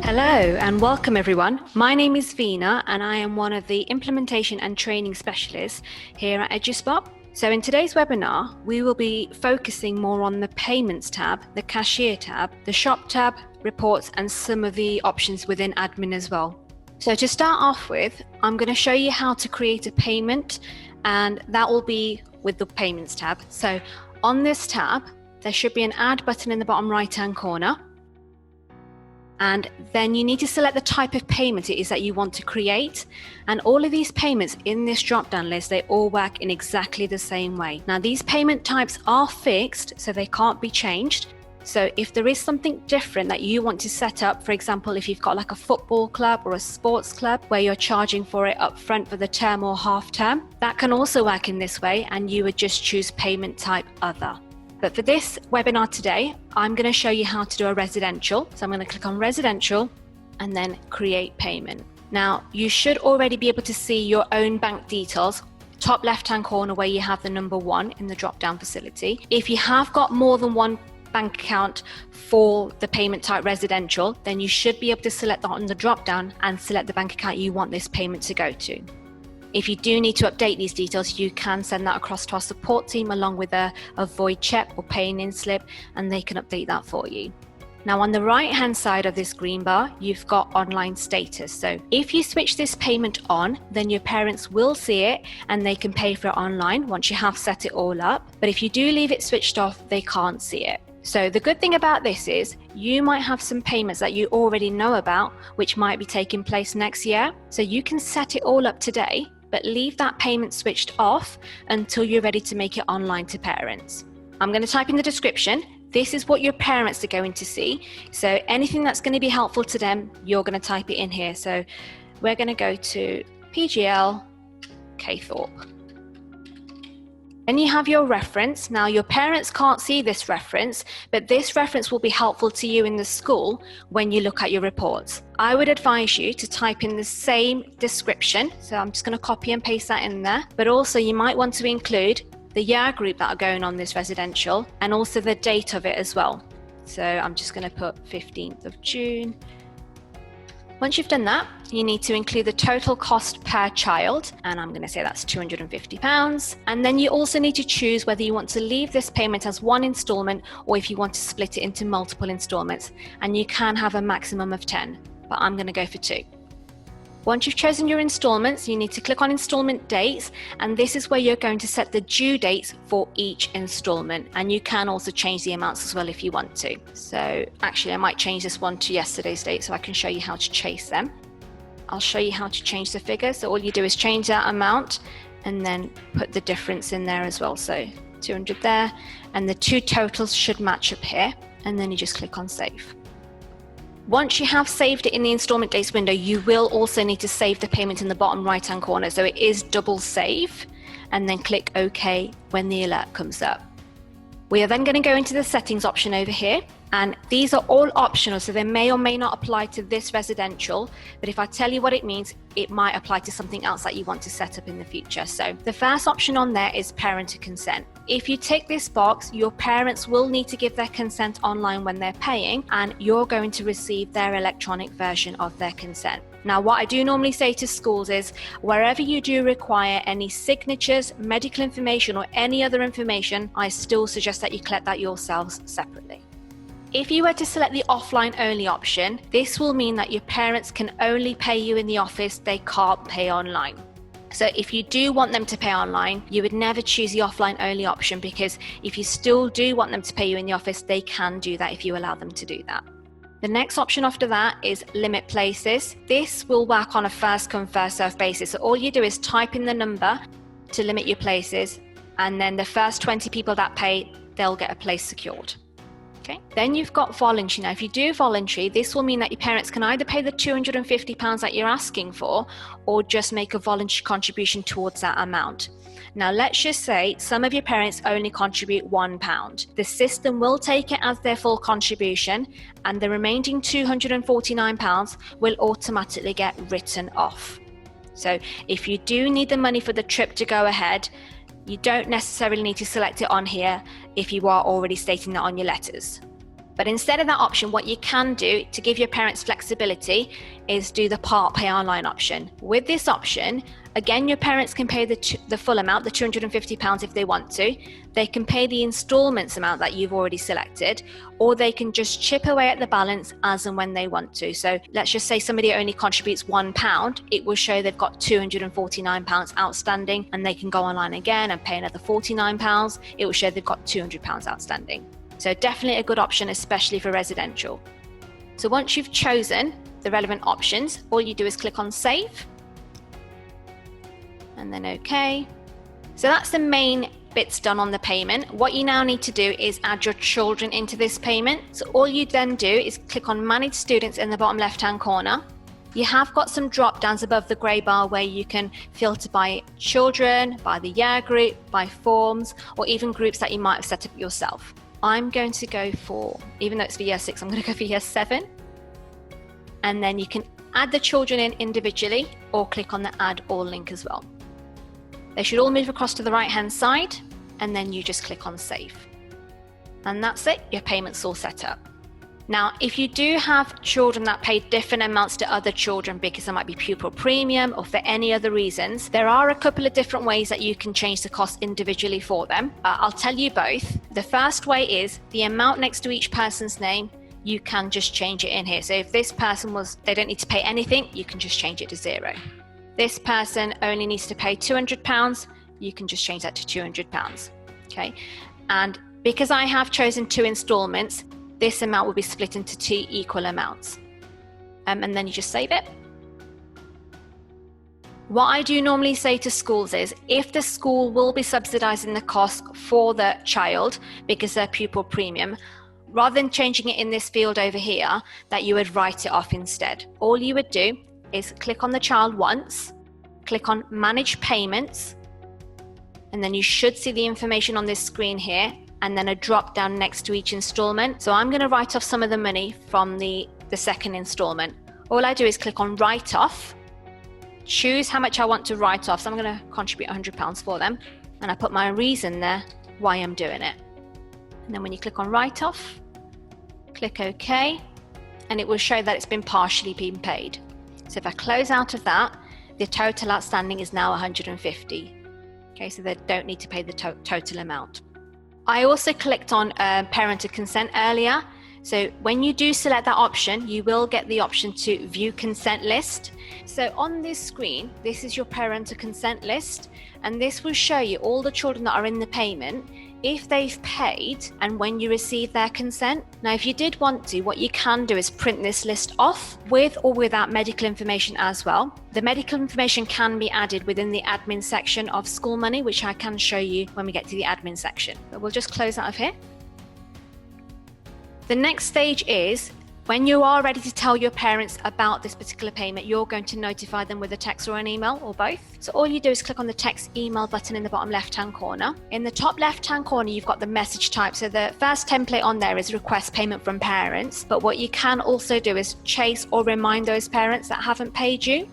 Hello and welcome everyone. My name is Veena and I am one of the implementation and training specialists here at EduSpot. So in today's webinar, we will be focusing more on the Payments tab, the Cashier tab, the Shop tab, Reports, and some of the options within Admin as well. So to start off with, I'm going to show you how to create a payment, and that will be with the Payments tab. So on this tab, there should be an Add button in the bottom right-hand corner. And then you need to select the type of payment it is that you want to create. And all of these payments in this drop-down list, they all work in exactly the same way. Now, these payment types are fixed, so they can't be changed. So if there is something different that you want to set up, for example, if you've got like a football club or a sports club where you're charging for it up front for the term or half term, that can also work in this way, and you would just choose payment type other. But for this webinar today, I'm going to show you how to do a residential. So I'm going to click on residential and then create payment. Now, you should already be able to see your own bank details, top left-hand corner where you have the number 1 in the drop-down facility. If you have got more than one bank account for the payment type residential, then you should be able to select that on the drop-down and select the bank account you want this payment to go to. If you do need to update these details, you can send that across to our support team along with a void check or paying-in slip, and they can update that for you. Now, on the right-hand side of this green bar, you've got online status. So if you switch this payment on, then your parents will see it and they can pay for it online once you have set it all up. But if you do leave it switched off, they can't see it. So the good thing about this is you might have some payments that you already know about, which might be taking place next year. So you can set it all up today, but leave that payment switched off until you're ready to make it online to parents. I'm going to type in the description. This is what your parents are going to see. So anything that's going to be helpful to them, you're going to type it in here. So we're going to go to PGL Kthorpe. Then you have your reference. Now, your parents can't see this reference, but this reference will be helpful to you in the school when you look at your reports. I would advise you to type in the same description. So I'm just going to copy and paste that in there. But also you might want to include the year group that are going on this residential and also the date of it as well. So I'm just going to put 15th of June. Once you've done that, you need to include the total cost per child, and I'm going to say that's £250. And then you also need to choose whether you want to leave this payment as one installment or if you want to split it into multiple installments. And you can have a maximum of 10, but I'm going to go for 2. Once you've chosen your installments, you need to click on installment dates, and this is where you're going to set the due dates for each installment. And you can also change the amounts as well if you want to. So actually I might change this one to yesterday's date so I can show you how to chase them. I'll show you how to change the figure. So all you do is change that amount and then put the difference in there as well. So 200 there, and the two totals should match up here, and then you just click on save. Once you have saved it in the installment dates window, you will also need to save the payment in the bottom right-hand corner. So it is double save, and then click OK when the alert comes up. We are then going to go into the settings option over here, and these are all optional, so they may or may not apply to this residential, but if I tell you what it means, it might apply to something else that you want to set up in the future. So the first option on there is parental consent. If you tick this box, your parents will need to give their consent online when they're paying, and you're going to receive their electronic version of their consent. Now, what I do normally say to schools is, wherever you do require any signatures, medical information, or any other information, I still suggest that you collect that yourselves separately. If you were to select the offline only option, this will mean that your parents can only pay you in the office, they can't pay online. So if you do want them to pay online, you would never choose the offline only option, because if you still do want them to pay you in the office, they can do that if you allow them to do that. The next option after that is limit places. This will work on a first come first served basis. So all you do is type in the number to limit your places, and then the first 20 people that pay, they'll get a place secured. Okay. Then you've got voluntary. Now, if you do voluntary, this will mean that your parents can either pay the £250 that you're asking for, or just make a voluntary contribution towards that amount. Now, let's just say some of your parents only contribute £1. The system will take it as their full contribution, and the remaining £249 will automatically get written off. So if you do need the money for the trip to go ahead, you don't necessarily need to select it on here if you are already stating that on your letters. But instead of that option, what you can do to give your parents flexibility is do the part pay online option. With this option, again, your parents can pay the full amount, the £250 if they want to. They can pay the installments amount that you've already selected, or they can just chip away at the balance as and when they want to. So let's just say somebody only contributes £1, it will show they've got £249 outstanding, and they can go online again and pay another £49. It will show they've got £200 outstanding. So definitely a good option, especially for residential. So once you've chosen the relevant options, all you do is click on Save and then OK. So that's the main bits done on the payment. What you now need to do is add your children into this payment. So all you then do is click on Manage Students in the bottom left-hand corner. You have got some drop downs above the grey bar where you can filter by children, by the year group, by forms, or even groups that you might have set up yourself. I'm going to go for, even though it's for year 6, I'm going to go for year 7. And then you can add the children in individually or click on the Add All link as well. They should all move across to the right-hand side, and then you just click on Save. And that's it, your payment's all set up. Now, if you do have children that pay different amounts to other children because there might be pupil premium or for any other reasons, there are a couple of different ways that you can change the cost individually for them. I'll tell you both. The first way is the amount next to each person's name, you can just change it in here. So if this person they don't need to pay anything, you can just change it to 0. This person only needs to pay £200, you can just change that to £200. Okay. And because I have chosen 2 installments, this amount will be split into 2 equal amounts. And then you just save it. What I do normally say to schools is, if the school will be subsidising the cost for the child because they're pupil premium, rather than changing it in this field over here, that you would write it off instead. All you would do is click on the child once, click on Manage Payments, and then you should see the information on this screen here, and then a drop down next to each installment. So I'm going to write off some of the money from the second installment. All I do is click on Write Off, choose how much I want to write off. So I'm going to contribute £100 for them, and I put my reason there why I'm doing it. And then when you click on Write Off, click OK, and it will show that it's been partially been paid. So if I close out of that, the total outstanding is now 150. Okay, so they don't need to pay the total amount. I also clicked on parental consent earlier. So when you do select that option, you will get the option to view consent list. So on this screen, this is your parental consent list, and this will show you all the children that are in the payment, if they've paid, and when you receive their consent. Now, if you did want to, what you can do is print this list off with or without medical information as well. The medical information can be added within the admin section of SchoolMoney, which I can show you when we get to the admin section. But we'll just close out of here. The next stage is when you are ready to tell your parents about this particular payment, you're going to notify them with a text or an email or both. So all you do is click on the text email button in the bottom left-hand corner. In the top left-hand corner, you've got the message type. So the first template on there is request payment from parents. But what you can also do is chase or remind those parents that haven't paid you.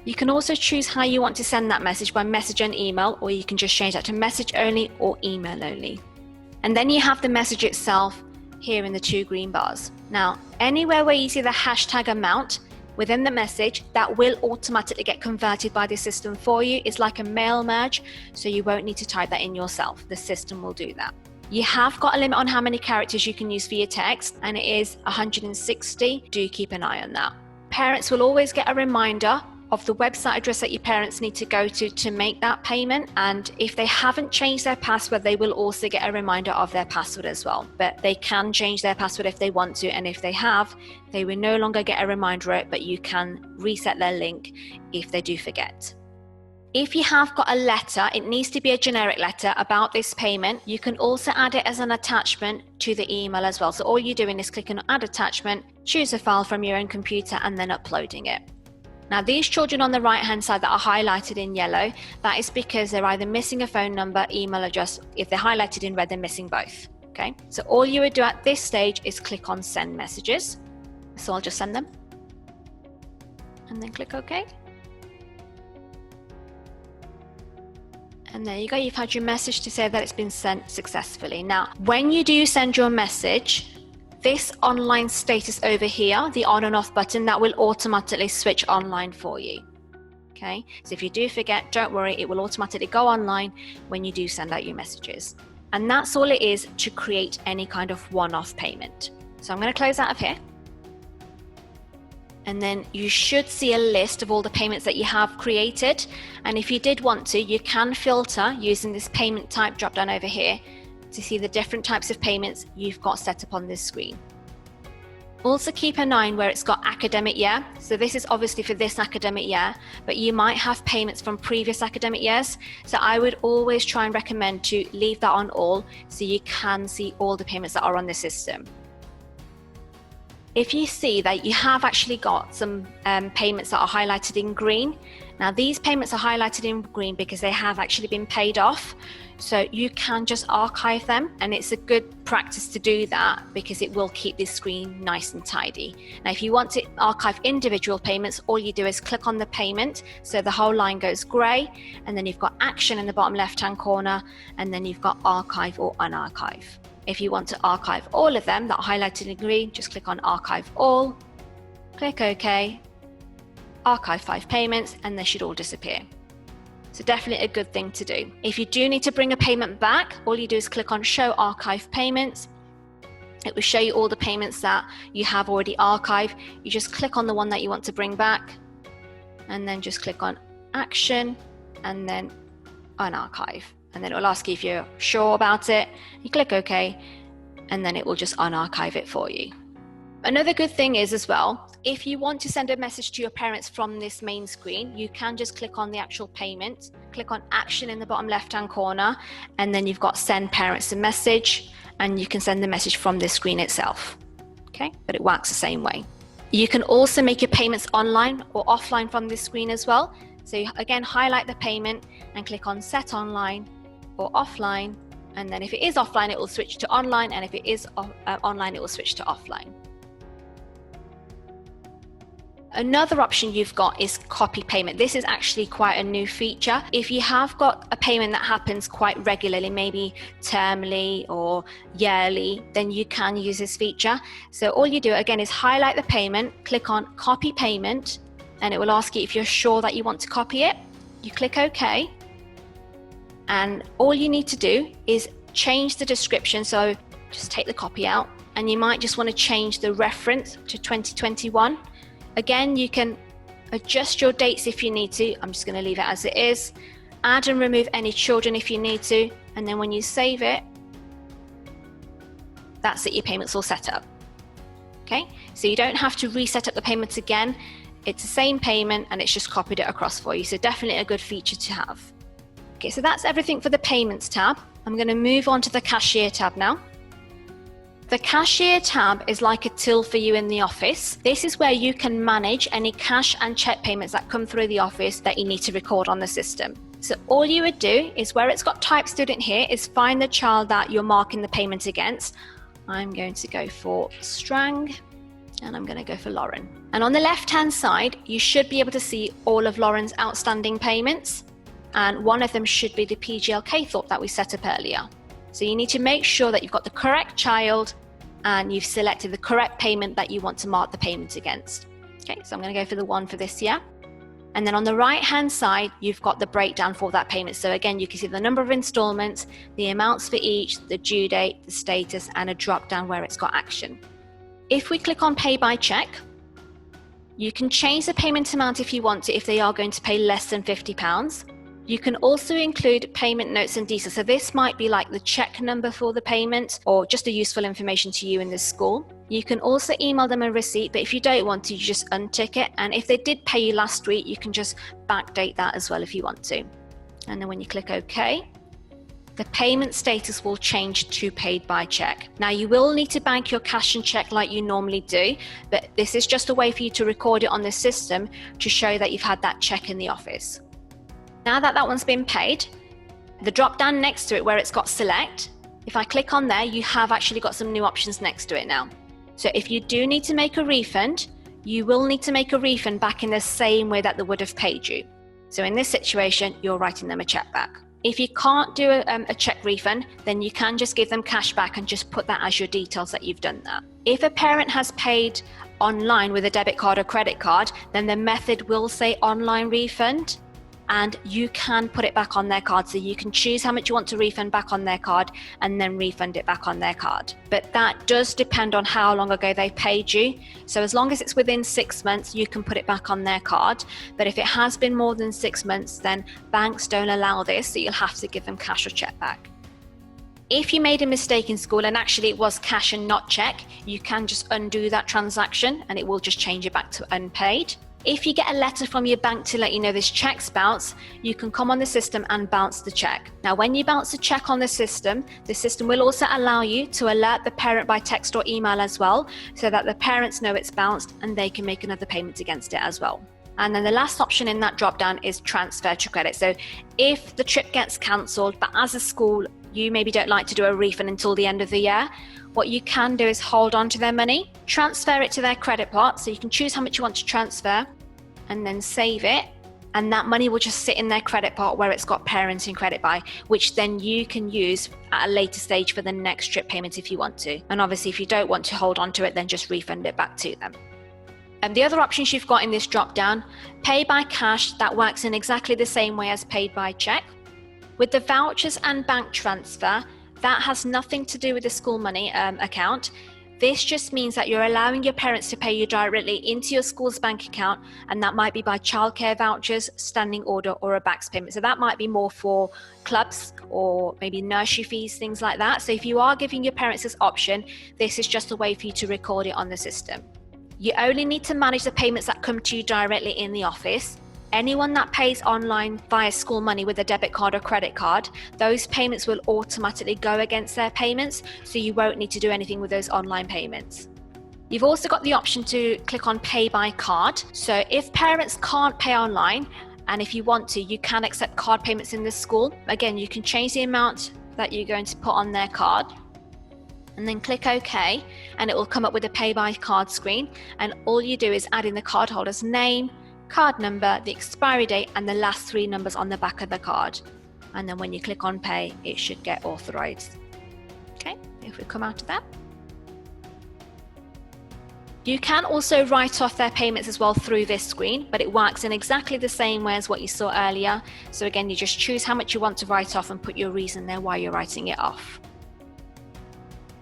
You can also choose how you want to send that message by message and email, or you can just change that to message only or email only. And then you have the message itself here in the 2 green bars. Now, anywhere where you see the hashtag amount within the message, that will automatically get converted by the system for you. It's like a mail merge, so you won't need to type that in yourself. The system will do that. You have got a limit on how many characters you can use for your text, and it is 160. Do keep an eye on that. Parents will always get a reminder of the website address that your parents need to go to make that payment, and if they haven't changed their password, they will also get a reminder of their password as well. But they can change their password if they want to, and if they have, they will no longer get a reminder, but you can reset their link if they do forget. If you have got a letter, it needs to be a generic letter about this payment. You can also add it as an attachment to the email as well. So all you're doing is clicking on add attachment, choose a file from your own computer, and then uploading it. Now, these children on the right-hand side that are highlighted in yellow, that is because they're either missing a phone number, email address. If they're highlighted in red, they're missing both. Okay, so all you would do at this stage is click on send messages. So I'll just send them and then click OK. And there you go, you've had your message to say that it's been sent successfully. Now, when you do send your message, this online status over here, the on and off button, that will automatically switch online for you. Okay, so if you do forget, don't worry, it will automatically go online when you do send out your messages. And that's all it is to create any kind of one-off payment. So I'm going to close out of here. And then you should see a list of all the payments that you have created. And if you did want to, you can filter using this payment type drop down over here to see the different types of payments you've got set up on this screen. Also keep in mind where it's got academic year. So this is obviously for this academic year, but you might have payments from previous academic years. So I would always try and recommend to leave that on all so you can see all the payments that are on the system. If you see that you have actually got some payments that are highlighted in green, now these payments are highlighted in green because they have actually been paid off. So you can just archive them, and it's a good practice to do that because it will keep this screen nice and tidy. Now, if you want to archive individual payments, all you do is click on the payment. So the whole line goes gray, and then you've got action in the bottom left-hand corner, and then you've got archive or unarchive. If you want to archive all of them that are highlighted in green, just click on archive all, click OK, archive 5 payments, and they should all disappear. So definitely a good thing to do. If you do need to bring a payment back, all you do is click on show archive payments. It will show you all the payments that you have already archived. You just click on the one that you want to bring back, and then just click on action and then unarchive. And then it will ask you if you're sure about it. You click OK, and then it will just unarchive it for you. Another good thing is as well, if you want to send a message to your parents from this main screen, you can just click on the actual payment, click on action in the bottom left-hand corner, and then you've got send parents a message, and you can send the message from this screen itself. Okay, but it works the same way. You can also make your payments online or offline from this screen as well. So you, again, highlight the payment and click on set online or offline, and then if it is offline it will switch to online, and if it is online it will switch to offline. Another option you've got is copy payment. This is actually quite a new feature. If you have got a payment that happens quite regularly, maybe termly or yearly, then you can use this feature. So all you do again is highlight the payment, click on copy payment, and it will ask you if you're sure that you want to copy it. You click OK. And all you need to do is change the description. So just take the copy out, and you might just want to change the reference to 2021. Again, you can adjust your dates if you need to. I'm just going to leave it as it is. Add and remove any children if you need to. And then when you save it, that's it, your payment's all set up. Okay, so you don't have to reset up the payments again. It's the same payment and it's just copied it across for you. So definitely a good feature to have. Okay, so that's everything for the Payments tab. I'm going to move on to the Cashier tab now. The Cashier tab is like a till for you in the office. This is where you can manage any cash and check payments that come through the office that you need to record on the system. So all you would do is where it's got type student here is find the child that you're marking the payment against. I'm going to go for Strang, and I'm going to go for Lauren. And on the left-hand side, you should be able to see all of Lauren's outstanding payments. And one of them should be the PGLK thought that we set up earlier. So you need to make sure that you've got the correct child and you've selected the correct payment that you want to mark the payment against. Okay, so I'm going to go for the one for this year. And then on the right-hand side, you've got the breakdown for that payment. So again, you can see the number of installments, the amounts for each, the due date, the status, and a drop-down where it's got action. If we click on Pay by Check, you can change the payment amount if you want to, if they are going to pay less than £50. You can also include payment notes and details. So this might be like the check number for the payment or just a useful information to you in the school. You can also email them a receipt, but if you don't want to, you just untick it. And if they did pay you last week, you can just backdate that as well if you want to. And then when you click OK, the payment status will change to paid by check. Now you will need to bank your cash and check like you normally do, but this is just a way for you to record it on the system to show that you've had that check in the office. Now that that one's been paid, the drop down next to it where it's got select, if I click on there, you have actually got some new options next to it now. So if you do need to make a refund, you will need to make a refund back in the same way that they would have paid you. So in this situation, you're writing them a check back. If you can't do a check refund, then you can just give them cash back and just put that as your details that you've done that. If a parent has paid online with a debit card or credit card, then the method will say online refund, and you can put it back on their card. So you can choose how much you want to refund back on their card and then refund it back on their card. But that does depend on how long ago they paid you. So as long as it's within 6 months, you can put it back on their card. But if it has been more than 6 months, then banks don't allow this, so you'll have to give them cash or check back. If you made a mistake in school and actually it was cash and not check, you can just undo that transaction and it will just change it back to unpaid. If you get a letter from your bank to let you know this check's bounced, you can come on the system and bounce the check. Now, when you bounce the check on the system will also allow you to alert the parent by text or email as well, so that the parents know it's bounced and they can make another payment against it as well. And then the last option in that drop down is transfer to credit. So if the trip gets cancelled, but as a school, you maybe don't like to do a refund until the end of the year, what you can do is hold on to their money, transfer it to their credit pot. So you can choose how much you want to transfer and then save it. And that money will just sit in their credit pot where it's got parenting credit by, which then you can use at a later stage for the next trip payment if you want to. And obviously, if you don't want to hold on to it, then just refund it back to them. And the other options you've got in this drop down, pay by cash, that works in exactly the same way as paid by check. With the vouchers and bank transfer, that has nothing to do with the SchoolMoney account. This just means that you're allowing your parents to pay you directly into your school's bank account, and that might be by childcare vouchers, standing order, or a BACS payment. So that might be more for clubs or maybe nursery fees, things like that. So if you are giving your parents this option, this is just a way for you to record it on the system. You only need to manage the payments that come to you directly in the office. Anyone that pays online via SchoolMoney with a debit card or credit card, those payments will automatically go against their payments, so you won't need to do anything with those online payments. You've also got the option to click on pay by card. So if parents can't pay online, and if you want to, you can accept card payments in the school. Again, you can change the amount that you're going to put on their card, and then click OK, and it will come up with a pay by card screen. And all you do is add in the cardholder's name, card number, the expiry date, and the last 3 numbers on the back of the card. And then when you click on pay, it should get authorized. Okay, if we come out of that. You can also write off their payments as well through this screen, but it works in exactly the same way as what you saw earlier. So again, you just choose how much you want to write off and put your reason there why you're writing it off.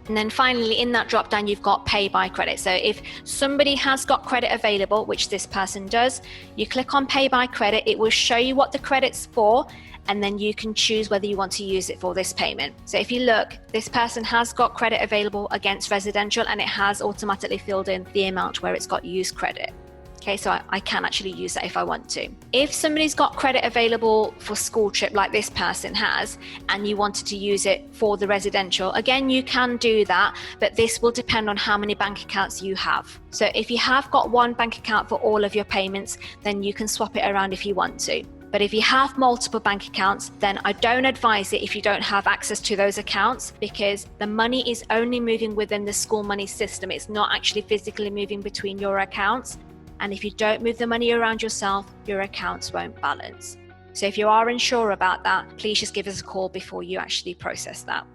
And then finally, in that drop down, you've got pay by credit. So if somebody has got credit available, which this person does, you click on pay by credit, it will show you what the credit's for, and then you can choose whether you want to use it for this payment. So if you look, this person has got credit available against residential, and it has automatically filled in the amount where it's got used credit. Okay, so I can actually use that if I want to. If somebody's got credit available for school trip like this person has, and you wanted to use it for the residential, again, you can do that, but this will depend on how many bank accounts you have. So if you have got one bank account for all of your payments, then you can swap it around if you want to. But if you have multiple bank accounts, then I don't advise it if you don't have access to those accounts, because the money is only moving within the SchoolMoney system. It's not actually physically moving between your accounts. And if you don't move the money around yourself, your accounts won't balance. So if you are unsure about that, please just give us a call before you actually process that.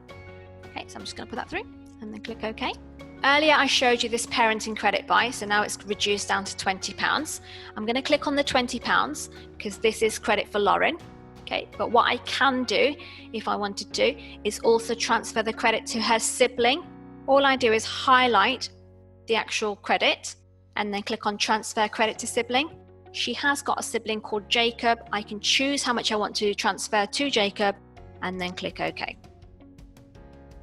Okay, so I'm just going to put that through and then click OK. Earlier, I showed you this parenting credit buy, so now it's reduced down to £20. I'm going to click on the £20 because this is credit for Lauren. Okay, but what I can do, if I wanted to, is also transfer the credit to her sibling. All I do is highlight the actual credit and then click on transfer credit to sibling. She has got a sibling called Jacob. I can choose how much I want to transfer to Jacob and then click OK.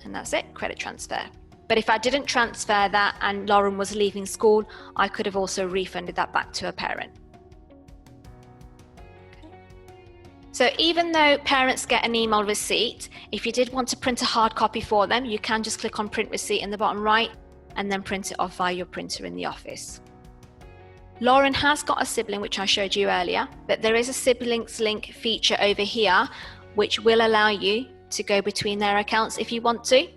And that's it, credit transfer. But if I didn't transfer that and Lauren was leaving school, I could have also refunded that back to a parent. Okay. So even though parents get an email receipt, if you did want to print a hard copy for them, you can just click on print receipt in the bottom right and then print it off via your printer in the office. Lauren has got a sibling, which I showed you earlier, but there is a siblings link feature over here, which will allow you to go between their accounts if you want to.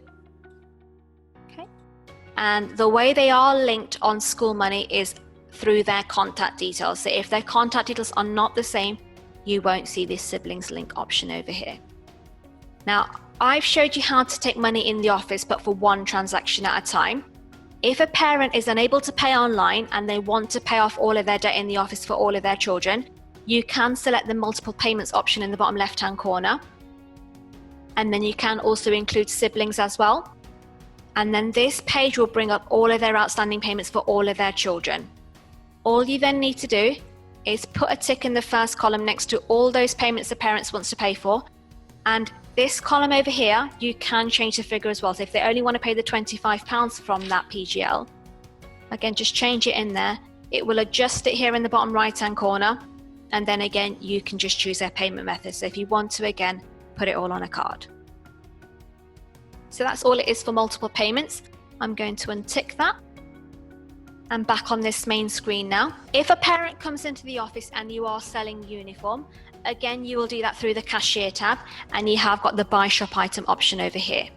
Okay. And the way they are linked on SchoolMoney is through their contact details. So if their contact details are not the same, you won't see this siblings link option over here. Now, I've showed you how to take money in the office, but for one transaction at a time. If a parent is unable to pay online and they want to pay off all of their debt in the office for all of their children, you can select the multiple payments option in the bottom left-hand corner. And then you can also include siblings as well. And then this page will bring up all of their outstanding payments for all of their children. All you then need to do is put a tick in the first column next to all those payments the parents wants to pay for. And this column over here, you can change the figure as well. So if they only want to pay the £25 from that PGL, again, just change it in there. It will adjust it here in the bottom right-hand corner. And then again, you can just choose their payment method. So if you want to, again, put it all on a card. So that's all it is for multiple payments. I'm going to untick that. And back on this main screen now. If a parent comes into the office and you are selling uniform, again, you will do that through the Cashier tab, and you have got the Buy Shop Item option over here.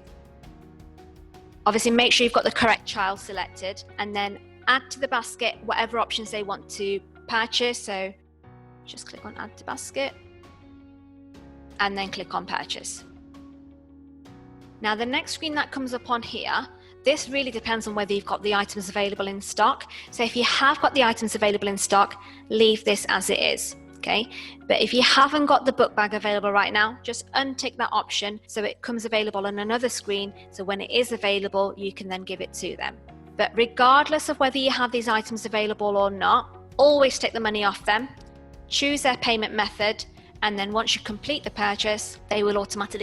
Obviously, make sure you've got the correct child selected, and then add to the basket whatever options they want to purchase. So just click on Add to Basket, and then click on Purchase. Now, the next screen that comes up on here, this really depends on whether you've got the items available in stock. So if you have got the items available in stock, leave this as it is. Okay, but if you haven't got the book bag available right now, just untick that option so it comes available on another screen. So when it is available, you can then give it to them. But regardless of whether you have these items available or not, always take the money off them, choose their payment method, and then once you complete the purchase, they will automatically